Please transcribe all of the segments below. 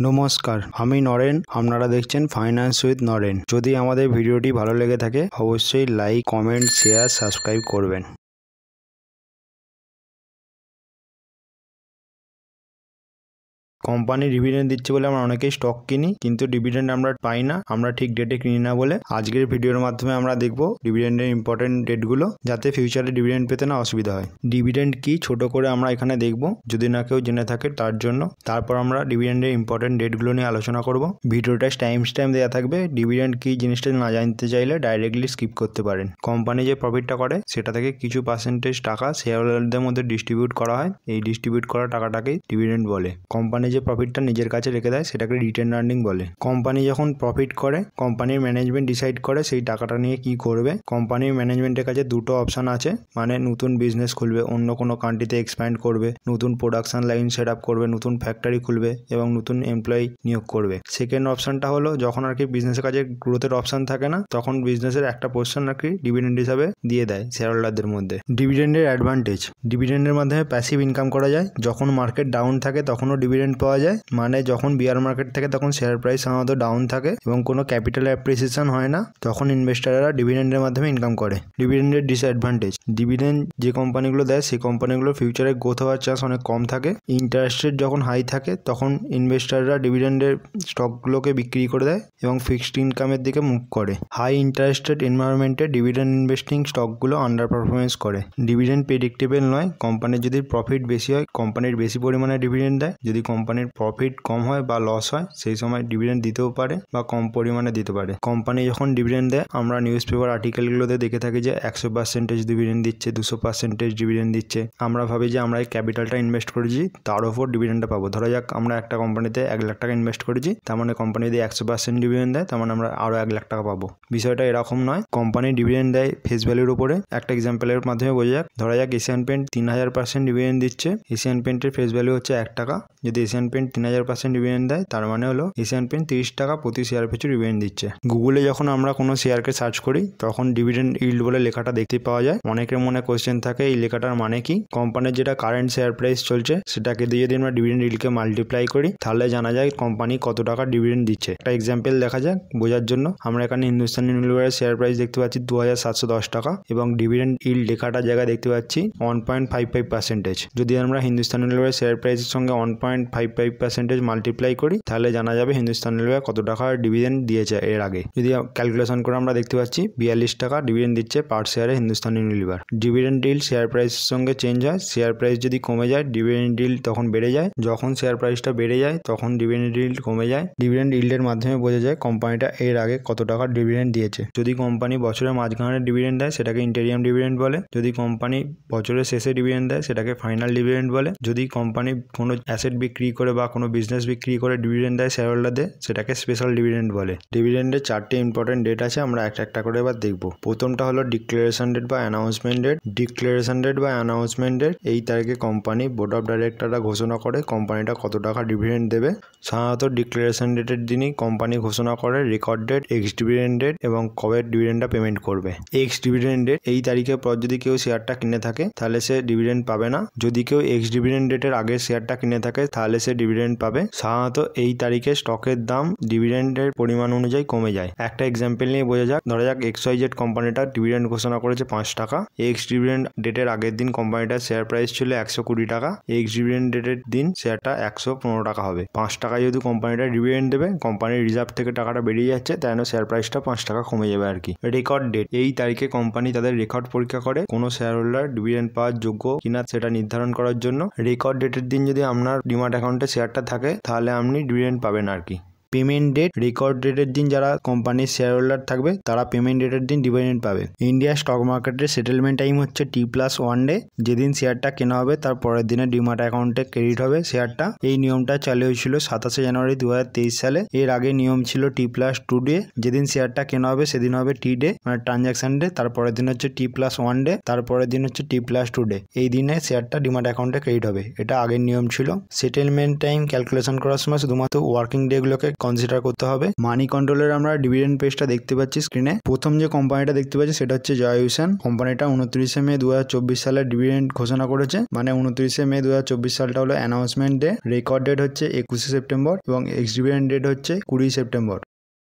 নমস্কার, আমি নরেন। আপনারা দেখছেন ফাইন্যান্স উইথ নরেন। যদি আমাদের ভিডিওটি ভালো লেগে থাকে অবশ্যই লাইক, কমেন্ট, শেয়ার, সাবস্ক্রাইব করবেন। কোম্পানি ডিভিডেন্ড দিচ্ছে বলে আমরা অনেকেই স্টক কিনি, কিন্তু ডিভিডেন্ড আমরা পাই না, আমরা ঠিক ডেটে কিনি না বলে আজকের ভিডিওর মাধ্যমে আমরা দেখব ডিভিডেন্ডের ইম্পর্টেন্ট ডেটগুলো, যাতে ফিউচারে ডিভিডেন্ড পেতে না অসুবিধা হয়। ডিভিডেন্ড কি ছোট করে আমরা এখানে দেখব, যদি না কেউ জেনে থাকে তার জন্য। তারপর আমরা ডিভিডেন্ডের ইম্পর্টেন্ট ডেটগুলো নিয়ে আলোচনা করব। ভিডিওটা টাইম দেওয়া থাকবে। ডিভিডেন্ড কি জিনিসটা না জানতে চাইলে ডাইরেক্টলি স্কিপ করতে পারেন। কোম্পানি যে প্রফিটটা করে সেটা থেকে কিছু পার্সেন্টেজ টাকা শেয়ার হোল্ডারদের মধ্যে ডিস্ট্রিবিউট করা হয়। এই ডিস্ট্রিবিউট করা টাকাটাকেই ডিভিডেন্ড বলে। কোম্পানি যে প্রফিটটা নিজের কাছে রেখে দেয় সেটাকে রিটেন আর্নিং বলে। কোম্পানি যখন প্রফিট করে কোম্পানির ম্যানেজমেন্ট ডিসাইড করে সেই টাকাটা নিয়ে কি করবে। কোম্পানির ম্যানেজমেন্টের কাছে দুটো অপশন আছে, মানে নতুন বিজনেস খুলবে, অন্য কোনো কান্ট্রিতে এক্সপ্যান্ড করবে, নতুন প্রোডাকশন লাইন সেট আপ করবে, নতুন ফ্যাক্টরি খুলবে এবং নতুন এমপ্লয়ি নিয়োগ করবে। সেকেন্ড অপশনটা হলো যখন আর কি বিজনেসের কাছে গ্রোথের অপশন থাকে না, তখন বিজনেসের একটা পোর্শন আর কি ডিভিডেন্ড হিসাবে দিয়ে দেয় শেয়ার হোল্ডারদের মধ্যে। ডিভিডেন্ডের অ্যাডভান্টেজ: ডিভিডেন্ডের মাধ্যমে প্যাসিভ ইনকাম করা যায়। যখন মার্কেট ডাউন থাকে তখনও ডিভিডেন্ড পাওয়া যায়, মানে যখন বিয়ার মার্কেট থাকে তখন শেয়ার প্রাইস সাধারণত ডাউন থাকে এবং কোনো ক্যাপিটাল অ্যাপ্রিসিয়েশন হয় না, তখন ইনভেস্টাররা ডিভিডেন্ডের মাধ্যমে ইনকাম করে। ডিভিডেন্ডের ডিসঅ্যাডভান্টেজ: ডিভিডেন্ড যে কোম্পানিগুলো দেয় সেই কোম্পানিগুলো ফিউচারে গ্রোথ হওয়ার চান্স অনেক কম থাকে। ইন্টারেস্ট রেট যখন হাই থাকে তখন ইনভেস্টাররা ডিভিডেন্ডের স্টকগুলোকে বিক্রি করে দেয় এবং ফিক্সড ইনকামের দিকে মুভ করে। হাই ইন্টারেস্ট রেট এনভায়রনমেন্টে ডিভিডেন্ড ইনভেস্টিং স্টকগুলো আন্ডার পারফরমেন্স করে। ডিভিডেন্ড প্রেডিক্টেবল নয়। কোম্পানির যদি প্রফিট বেশি হয় কোম্পানির বেশি পরিমাণে ডিভিডেন্ড দেয়, যদি কোম্পানির প্রফিট কম হয় বা লস হয় সেই সময় ডিভিডেন্ড দিতেও পারে বা কম পরিমাণে দিতে পারে। কোম্পানি যখন ডিভিডেন্ড দেয় আমরা নিউজ পেপার আর্টিকেলগুলোতে দেখে থাকি যে 100% ডিভিডেন্ড দিচ্ছে, 200% ডিভিডেন্ড দিচ্ছে। আমরা ভাবি যে আমরা এই ক্যাপিটালটা ইনভেস্ট করেছি তার ওপর ডিভিডেন্ডটা পাবো। ধরা যাক আমরা একটা কোম্পানিতে 1 লাখ টাকা ইনভেস্ট করেছি, তার মানে কোম্পানি যদি 100% ডিভিডেন্ড দেয় তার মানে আমরা আরও 1 লাখ টাকা পাবো। বিষয়টা এরকম নয়। কোম্পানি ডিভিডেন্ড দেয় ফেস ভ্যালুর উপরে। একটা এক্সাম্পলের মাধ্যমে বোঝা যাক, ধরা যাক এশিয়ান পেন্ট 3000% ডিভিডেন্ড দিচ্ছে। এশিয়ান পেন্টের ফেস ভ্যালু হচ্ছে 1 টাকা। যদি এশিয়ান পেন্ট 3000% ডিভিডেন্ড দেয় তার মানে হলো এশিয়ান পেন্ট 30 টাকা প্রতি শেয়ার পিছু ডিভিডেন্ড দিচ্ছে। গুগলে যখন আমরা কোনো শেয়ারকে সার্চ করি তখন ডিভিডেন্ড ইল্ড বলে লেখাটা দেখতে পাওয়া যায়। অনেকের মনে কোশ্চেন থাকে এই লেখাটার মানে কি। কোম্পানির যেটা কারেন্ট শেয়ার প্রাইস চলছে সেটাকে দিয়ে যদি আমরা ডিভিডেন্ড ইল্ডকে মাল্টিপ্লাই করি তাহলে জানা যায় কোম্পানি কত টাকা ডিভিডেন্ড দিচ্ছে। একটা এক্সাম্পল দেখা যাক বোঝার জন্য। আমরা এখানে হিন্দুস্তান ইউনিলিভারের শেয়ার প্রাইস দেখতে পাচ্ছি 2710 টাকা এবং ডিভিডেন্ড ইল্ড লেখাটা জায়গায় দেখতে পাচ্ছি 1.55%। যদি আমরা হিন্দুস্তান ইউনিলিভারের শেয়ার প্রাইসের সঙ্গে 1.55% মাল্টিপ্লাই করি তাহলে জানা যাবে হিন্দুস্তান ইউনিলিভার কত টাকা ডিভিডেন্ড দিয়েছে এর আগে। যদি ক্যালকুলেশন করে আমরা দেখতে পাচ্ছি 42 টাকা ডিভিডেন্ড দিচ্ছে পার শেয়ারে Hindustan Unilever. Dividend yield share প্রাইসের সঙ্গে চেঞ্জ হয়। শেয়ার প্রাইস যদি কমে যায় ডিভিডেন্ড ইল্ড তখন বেড়ে যায়, যখন শেয়ার প্রাইসটা বেড়ে যায় তখন ডিভিডেন্ড ইল্ড কমে যায়। ডিভিডেন্ড ইল্ডের মাধ্যমে বোঝা যায় কোম্পানিটা এর আগে কত টাকা ডিভিডেন্ড দিয়েছে। যদি কোম্পানি বছরের মাঝখানে ডিভিডেন্ড দেয় সেটাকে ইন্টেরিয়াম ডিভিডেন্ড বলে। যদি কোম্পানি বছরের শেষে ডিভিডেন্ড দেয় সেটাকে ফাইনাল ডিভিডেন্ড বলে। যদি কোম্পানি কোনো অ্যাসেট বিক্রি করে বা কোনো বিজনেস বিক্রি করে ডিভিডেন্ড দেয় শেয়ার হোল্ডারদের সেটাকে স্পেশাল ডিভিডেন্ড বলে। ডিভিডেন্ডের 4টে ইম্পর্টেন্ট ডেট আছে, আমরা একটা করে এবার দেখব। প্রথমটা হলো ডিক্লারেশন ডেট বা অ্যানাউন্সমেন্ট ডেট। ডিক্লারেশন ডেট বা অ্যানাউন্সমেন্ট ডেট এই তারিখে কোম্পানি বোর্ড অফ ডাইরেক্টররা ঘোষণা করে কোম্পানিটা কত টাকা ডিভিডেন্ড দেবে। সাধারণত ডিক্লারেশন ডেটের দিনই কোম্পানি ঘোষণা করে record date, ex dividend date এবং কবে ডিভিডেন্ডটা পেমেন্ট করবে। এক্স ডিভিডেন্ড ডেট এই তারিখের পর যদি কেউ শেয়ারটা কিনে থাকে তাহলে সে ডিভিডেন্ড পাবে না। যদি কেউ এক্স ডিভিডেন্ড ডেটের আগে শেয়ারটা কিনে থাকে তাহলে সে ডিভিডেন্ড পাবে। সাধারণত এই তারিখে স্টকের দাম ডিভিডেন্ডের পরিমাণ অনুযায়ী কমে যায়। একটা এক্সাম্পল নিয়ে বোঝা যাক, ধরা যাক XYZ কোম্পানিটা ডিভিডেন্ড ঘোষণা করেছে 5 টাকা। এক্স ডিভিডেন্ড ডেটের আগের দিন কোম্পানিটার শেয়ার প্রাইস ছিল 120 টাকা। এক্স ডিভিডেন্ড ডেটের দিন শেয়ারটা 115 টাকা হবে। 5 টাকা যেহেতু কোম্পানিটা ডিভিডেন্ড দেবে, কোম্পানির রিজার্ভ থেকে টাকাটা বেরিয়ে যাচ্ছে, তাই জন্য শেয়ার প্রাইসটা 5 টাকা কমে যাবে আর কি। রেকর্ড ডেট এই তারিখে কোম্পানি তাদের রেকর্ড পরীক্ষা করে কোনো শেয়ার হোল্ডার ডিভিডেন্ড পাওয়ার যোগ্য কিনা সেটা নির্ধারণ করার জন্য। রেকর্ড ডেটের দিন যদি আপনার ডিমাট অ্যাকাউন্টে শেয়ারটা থাকে তাহলে আপনি ডিভিডেন্ড পাবেন আর কি। পেমেন্ট ডেট: রেকর্ড ডেটের দিন যারা কোম্পানির শেয়ার হোল্ডার থাকবে তারা পেমেন্ট ডেটের দিন ডিভিডেন্ড পাবে। ইন্ডিয়া স্টক মার্কেটের সেটেলমেন্ট টাইম হচ্ছে T+1 ডে। যেদিন শেয়ারটা কেনা হবে তার পরের দিনে ডিমাট অ্যাকাউন্টে ক্রেডিট হবে শেয়ারটা। এই নিয়মটা চালু হয়েছিল 27 জানুয়ারি 2023 সালে। এর আগে নিয়ম ছিল T+2 ডে। যেদিন শেয়ারটা কেনা হবে সেদিন হবে T ডে, মানে ট্রানজাকশন ডে। তারপরের দিন হচ্ছে T+1 ডে, তারপরের দিন হচ্ছে T+2 ডে। এই দিনে শেয়ারটা ডিমাট অ্যাকাউন্টে ক্রেডিট হবে, এটা আগের নিয়ম ছিল। সেটেলমেন্ট টাইম ক্যালকুলেশন করার সময় শুধুমাত্র ওয়ার্কিং ডে গুলোকে কনসিডার করতে হবে। মানি কন্ট্রোলের আমরা ডিভিডেন্ড পেজটা দেখতে পাচ্ছি স্ক্রিনে। প্রথম যে কোম্পানিটা দেখতে পাচ্ছি সেটা হচ্ছে জয়উসান। কোম্পানিটা 29 মে 2024 সালে ডিভিডেন্ড ঘোষণা করেছে, মানে 29 মে 2024 সালটা হলো অ্যানাউন্সমেন্ট ডে। রেকর্ড ডেট হচ্ছে 21 সেপ্টেম্বর এবং এক্স ডিভিডেন্ড ডেট হচ্ছে 20 সেপ্টেম্বর।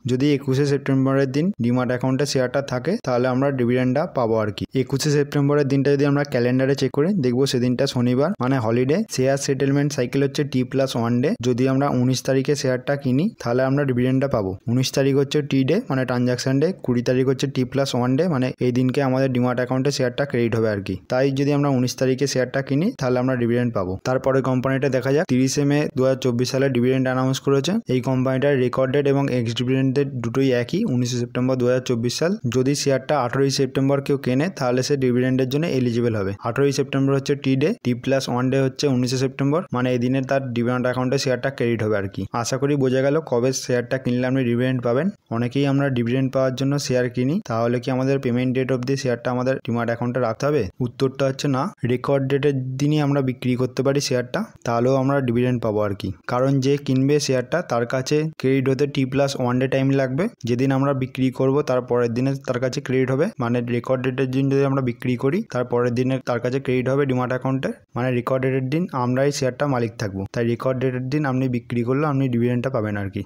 যদি 21 সেপ্টেম্বরের দিন ডিমার্ট অ্যাকাউন্টে শেয়ারটা থাকে তাহলে আমরা ডিভিডেন্ডটা পাবো আর কি। 21 সেপ্টেম্বরের দিনটা যদি আমরা ক্যালেন্ডারে চেক করি দেখবো সেদিনটা শনিবার, মানে হলিডে। শেয়ার সেটেলমেন্ট সাইকেল হচ্ছে T+1 ডে। যদি আমরা 19 তারিখে শেয়ারটা কিনি তাহলে আমরা ডিভিডেন্ডটা পাবো। 19 তারিখ হচ্ছে টি ডে, মানে ট্রানজাকশন ডে। 20 তারিখ হচ্ছে T+1 ডে, মানে এই দিনকে আমাদের ডিমার্ট অ্যাকাউন্টে শেয়ারটা ক্রেডিট হবে আর কি। তাই যদি আমরা 19 তারিখে শেয়ারটা কিনি তাহলে আমরা ডিভিডেন্ড পাবো। তারপরে কোম্পানিটা দেখা যাক 30 মে 2024 সালে ডিভিডেন্ড অ্যানাউন্স করেছে। এই কোম্পানিটার রেকর্ড ডেট এবং এক্স ডিভিডেন্ড দুটোই একই, 19 সেপ্টেম্বর 2024 সাল। যদি শেয়ারটা 18 সেপ্টেম্বর কেউ কেনে তাহলে সে ডিভিডেন্ডের জন্য এলিজিবল হবে। 18 সেপ্টেম্বর হচ্ছে টি ডে, T+1 ডে হচ্ছে 19 সেপ্টেম্বর, মানে এই দিনে তার ডিমার্ট অ্যাকাউন্টে শেয়ারটা ক্রেডিট হবে আর কি। আশা করি বোঝা গেল কবে শেয়ারটা কিনলে আপনি ডিভিডেন্ড পাবেন। অনেকেই আমরা ডিভিডেন্ড পাওয়ার জন্য শেয়ার কিনি, তাহলে কি আমাদের পেমেন্ট ডেট অবধি শেয়ারটা আমাদের ডিমার্ট অ্যাকাউন্টে রাখতে হবে? উত্তরটা হচ্ছে না, রেকর্ড ডেটের দিনই আমরা বিক্রি করতে পারি শেয়ারটা, তাহলেও আমরা ডিভিডেন্ড পাবো আর কি। কারণ যে কিনবে শেয়ারটা তার কাছে ক্রেডিট হতে T+1 ডে টাইম লাগবে। যেদিন আমরা বিক্রি করব তার পরের দিনে তার কাছে ক্রেডিট হবে, মানে রেকর্ড ডেটের দিন যদি আমরা বিক্রি করি তার পরের দিনে তার কাছে ক্রেডিট হবে ডিমার্ট অ্যাকাউন্টে, মানে রেকর্ড ডেটের দিন আমরাই শেয়ারটা মালিক থাকবো। তাই রেকর্ড ডেটের দিন আপনি বিক্রি করলে আপনি ডিভিডেন্ডটা পাবেন আর কি।